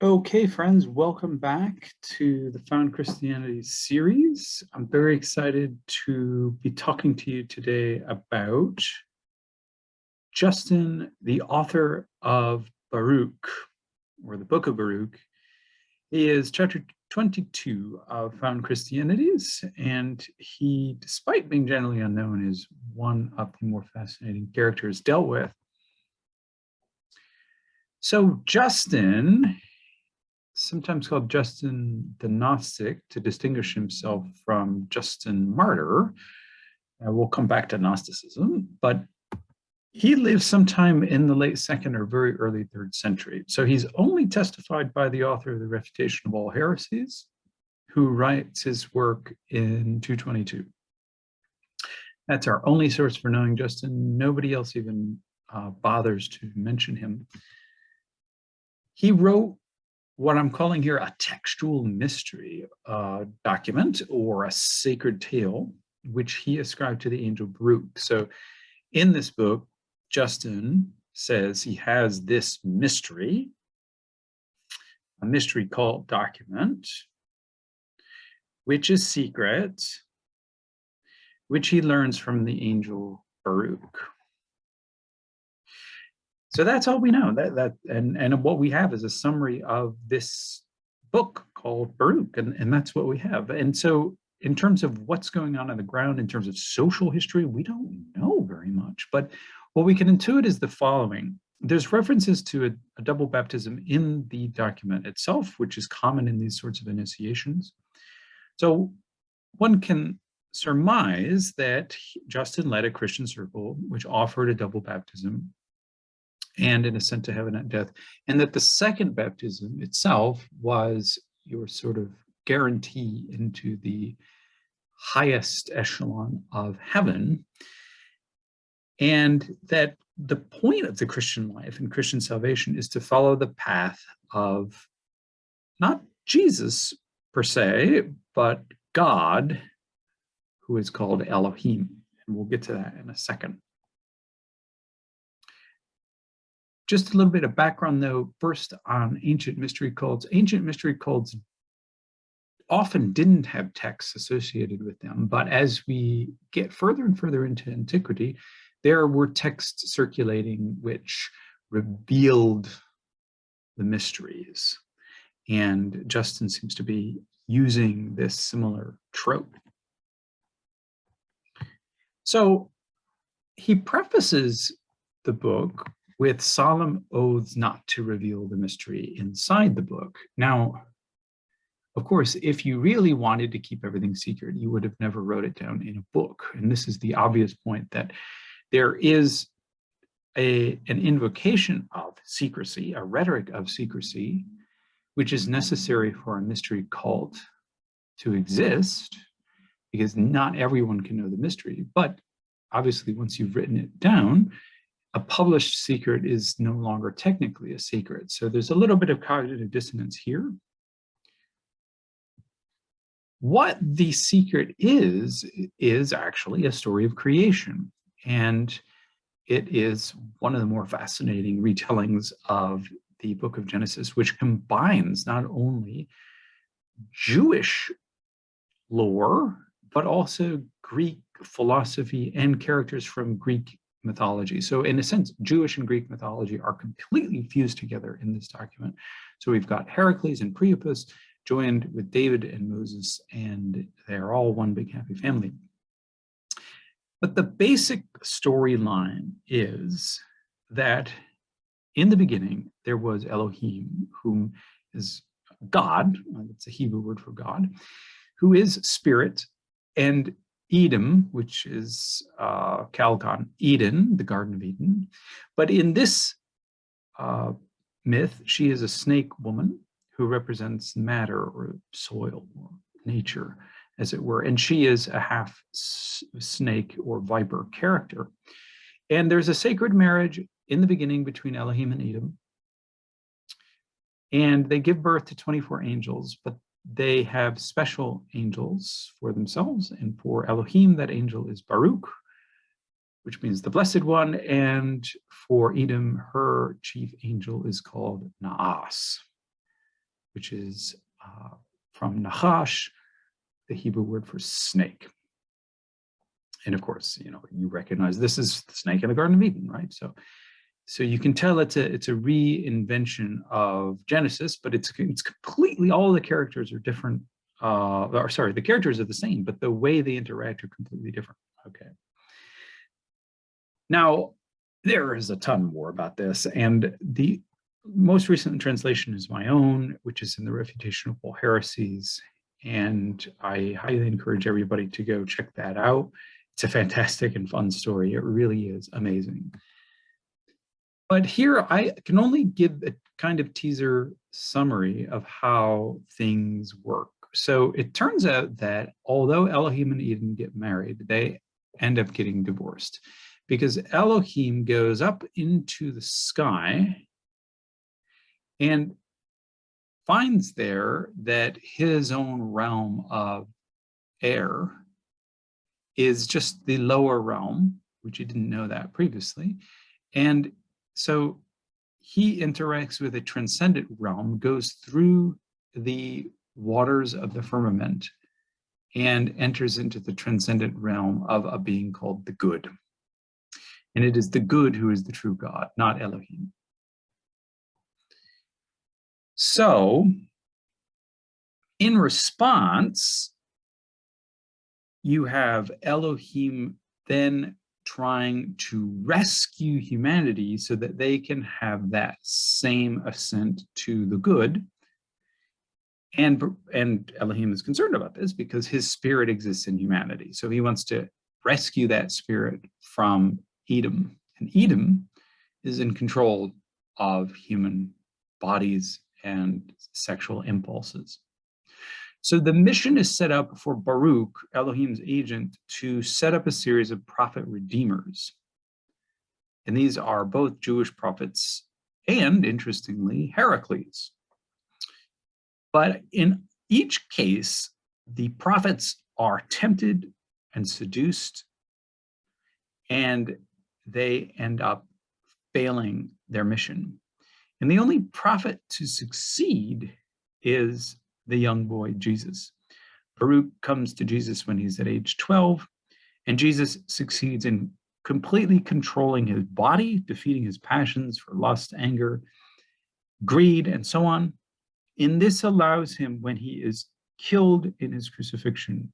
Okay, friends, welcome back to the Found Christianity series. I'm very excited to be talking to you today about Justin, the author of Baruch, or the book of Baruch. He is chapter 22 of Found Christianities, and he, despite being generally unknown, is one of the more fascinating characters dealt with. So Justin, sometimes called Justin the Gnostic to distinguish himself from Justin Martyr. We'll come back to Gnosticism, but he lived sometime in the late 2nd or very early 3rd century. So he's only testified by the author of the Refutation of All Heresies, who writes his work in 222. That's our only source for knowing Justin. Nobody else even bothers to mention him. He wrote what I'm calling here a textual mystery document or a sacred tale, which he ascribed to the angel Baruch. So in this book, Justin says he has this mystery, a mystery called document, which is secret, which he learns from the angel Baruch. So that's all we know. And what we have is a summary of this book called Baruch, and that's what we have. And so in terms of what's going on the ground, in terms of social history, we don't know very much. But what we can intuit is the following. There's references to a double baptism in the document itself, which is common in these sorts of initiations. So one can surmise that Justin led a Christian circle which offered a double baptism and an ascent to heaven at death, and that the second baptism itself was your sort of guarantee into the highest echelon of heaven, and that the point of the Christian life and Christian salvation is to follow the path of not Jesus per se, but God, who is called Elohim, and we'll get to that in a second. Just a little bit of background, though, first on ancient mystery cults. Ancient mystery cults often didn't have texts associated with them, but as we get further and further into antiquity, there were texts circulating which revealed the mysteries. And Justin seems to be using this similar trope. So he prefaces the book with solemn oaths not to reveal the mystery inside the book. Now, of course, if you really wanted to keep everything secret, you would have never wrote it down in a book. And this is the obvious point, that there is an invocation of secrecy, a rhetoric of secrecy, which is necessary for a mystery cult to exist, because not everyone can know the mystery. But obviously, once you've written it down, a published secret is no longer technically a secret. So there's a little bit of cognitive dissonance here. What the secret is actually a story of creation. And it is one of the more fascinating retellings of the book of Genesis, which combines not only Jewish lore, but also Greek philosophy and characters from Greek mythology. So in a sense, Jewish and Greek mythology are completely fused together in this document. So we've got Heracles and Priapus joined with David and Moses, and they're all one big happy family. But the basic storyline is that in the beginning, there was Elohim, whom is God, that's a Hebrew word for God, who is spirit, and Edom, which is Calgon, Eden, the Garden of Eden. But in this myth, she is a snake woman who represents matter or soil or nature, as it were. And she is a half snake or viper character. And there's a sacred marriage in the beginning between Elohim and Edom. And they give birth to 24 angels, but they have special angels for themselves, and for Elohim, that angel is Baruch, which means the Blessed One, and for Edom, her chief angel is called Naas. which is from Nachash, the Hebrew word for snake. And of course, you recognize this is the snake in the Garden of Eden, right? So you can tell it's a reinvention of Genesis, but it's completely, all the characters are different. The characters are the same, but the way they interact are completely different. Okay. Now, there is a ton more about this, and the most recent translation is my own, which is in the Refutation of All Heresies, and I highly encourage everybody to go check that out. It's a fantastic and fun story. It really is amazing. But here I can only give a kind of teaser summary of how things work. So it turns out that although Elohim and Eden get married, they end up getting divorced because Elohim goes up into the sky and finds there that his own realm of air is just the lower realm, which he didn't know that previously. And so he interacts with a transcendent realm, goes through the waters of the firmament, and enters into the transcendent realm of a being called the good. And it is the good who is the true God, not Elohim. So, in response, you have Elohim then trying to rescue humanity so that they can have that same ascent to the good. And Elohim is concerned about this because his spirit exists in humanity. So he wants to rescue that spirit from Edom. And Edom is in control of human bodies and sexual impulses. So the mission is set up for Baruch, Elohim's agent, to set up a series of prophet redeemers. And these are both Jewish prophets and, interestingly, Heracles. But in each case, the prophets are tempted and seduced, and they end up failing their mission. And the only prophet to succeed is the young boy, Jesus. Baruch comes to Jesus when he's at age 12, and Jesus succeeds in completely controlling his body, defeating his passions for lust, anger, greed, and so on. And this allows him, when he is killed in his crucifixion,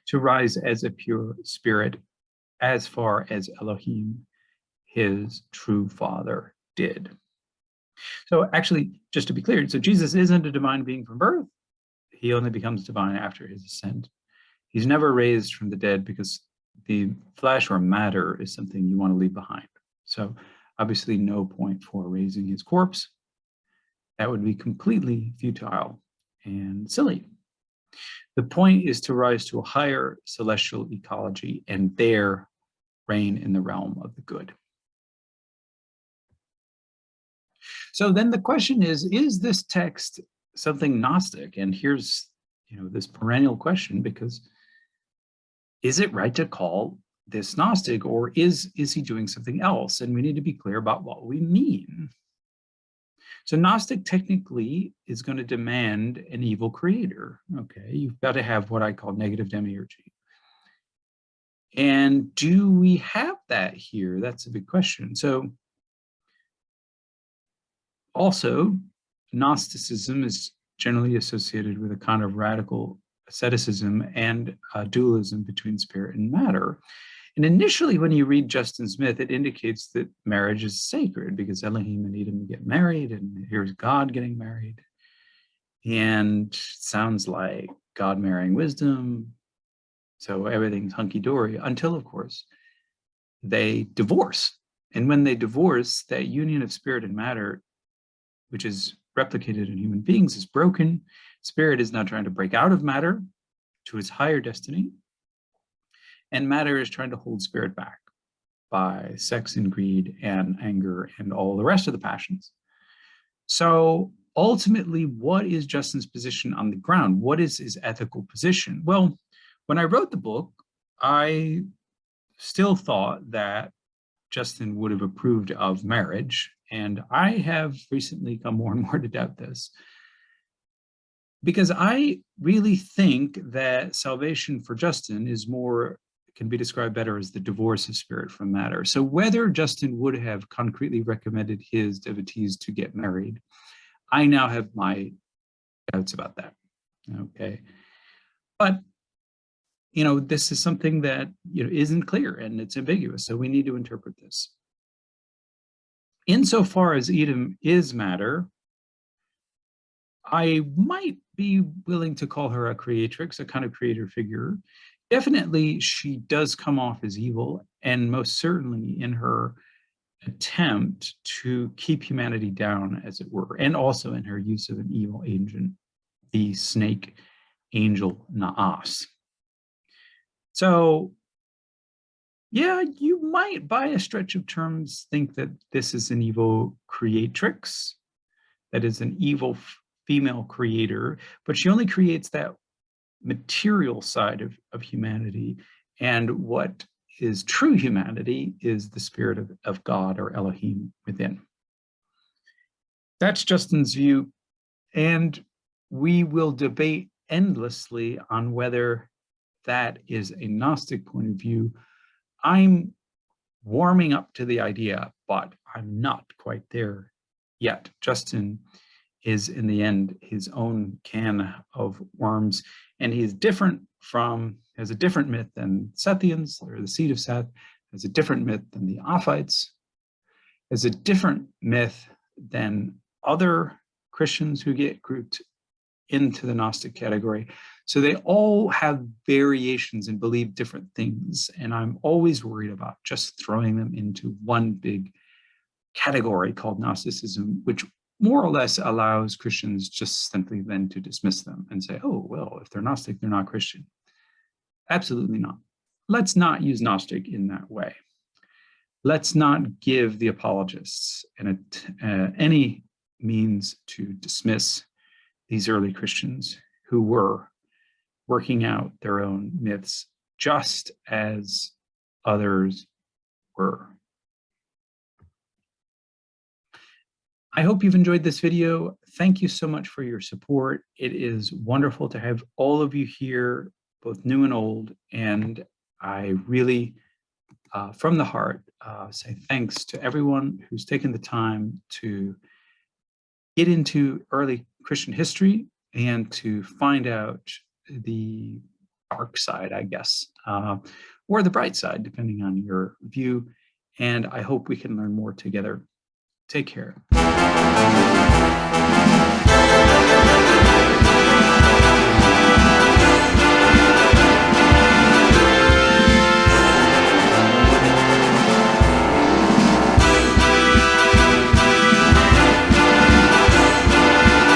to rise as a pure spirit as far as Elohim, his true father, did. So actually, just to be clear, so Jesus isn't a divine being from birth. He only becomes divine after his ascent. He's never raised from the dead because the flesh or matter is something you want to leave behind. So obviously no point for raising his corpse. That would be completely futile and silly. The point is to rise to a higher celestial ecology and there reign in the realm of the good. So then the question is this text something Gnostic? And here's, this perennial question, because is it right to call this Gnostic, or is he doing something else? And we need to be clear about what we mean. So Gnostic technically is going to demand an evil creator. Okay, you've got to have what I call negative demiurgy. And do we have that here? That's a big question. So also, Gnosticism is generally associated with a kind of radical asceticism and dualism between spirit and matter. And initially, when you read Justin Smith, it indicates that marriage is sacred because Elohim and Edom get married, and here's God getting married. And it sounds like God marrying wisdom. So everything's hunky-dory until, of course, they divorce. And when they divorce, that union of spirit and matter, which is replicated in human beings, is broken. Spirit is now trying to break out of matter to its higher destiny. And matter is trying to hold spirit back by sex and greed and anger and all the rest of the passions. So ultimately, what is Justin's position on the ground? What is his ethical position? Well, when I wrote the book, I still thought that Justin would have approved of marriage. And I have recently come more and more to doubt this. because I really think that salvation for Justin can be described better as the divorce of spirit from matter. So whether Justin would have concretely recommended his devotees to get married, I now have my doubts about that. Okay. But, this is something that, isn't clear and it's ambiguous. So we need to interpret this. Insofar as Edom is matter, I might be willing to call her a creatrix, a kind of creator figure. Definitely, she does come off as evil, and most certainly in her attempt to keep humanity down, as it were, and also in her use of an evil agent, the snake angel Naas. So, yeah, you might, by a stretch of terms, think that this is an evil creatrix, that is an evil female creator, but she only creates that material side of humanity. And what is true humanity is the spirit of God or Elohim within. That's Justin's view. And we will debate endlessly on whether that is a Gnostic point of view. I'm warming up to the idea, but I'm not quite there yet. Justin is, in the end, his own can of worms, and he's has a different myth than Sethians, or the seed of Seth, has a different myth than the Ophites, has a different myth than other Christians who get grouped into the Gnostic category. So they all have variations and believe different things, and I'm always worried about just throwing them into one big category called Gnosticism, which more or less allows Christians just simply then to dismiss them and say, oh, well, if they're Gnostic, they're not Christian. Absolutely not. Let's not use Gnostic in that way. Let's not give the apologists any means to dismiss these early Christians who were working out their own myths just as others were. I hope you've enjoyed this video. Thank you so much for your support. It is wonderful to have all of you here, both new and old, and I really, from the heart, say thanks to everyone who's taken the time to get into early Christian history and to find out the dark side, I guess, or the bright side, depending on your view. And I hope we can learn more together. Take care.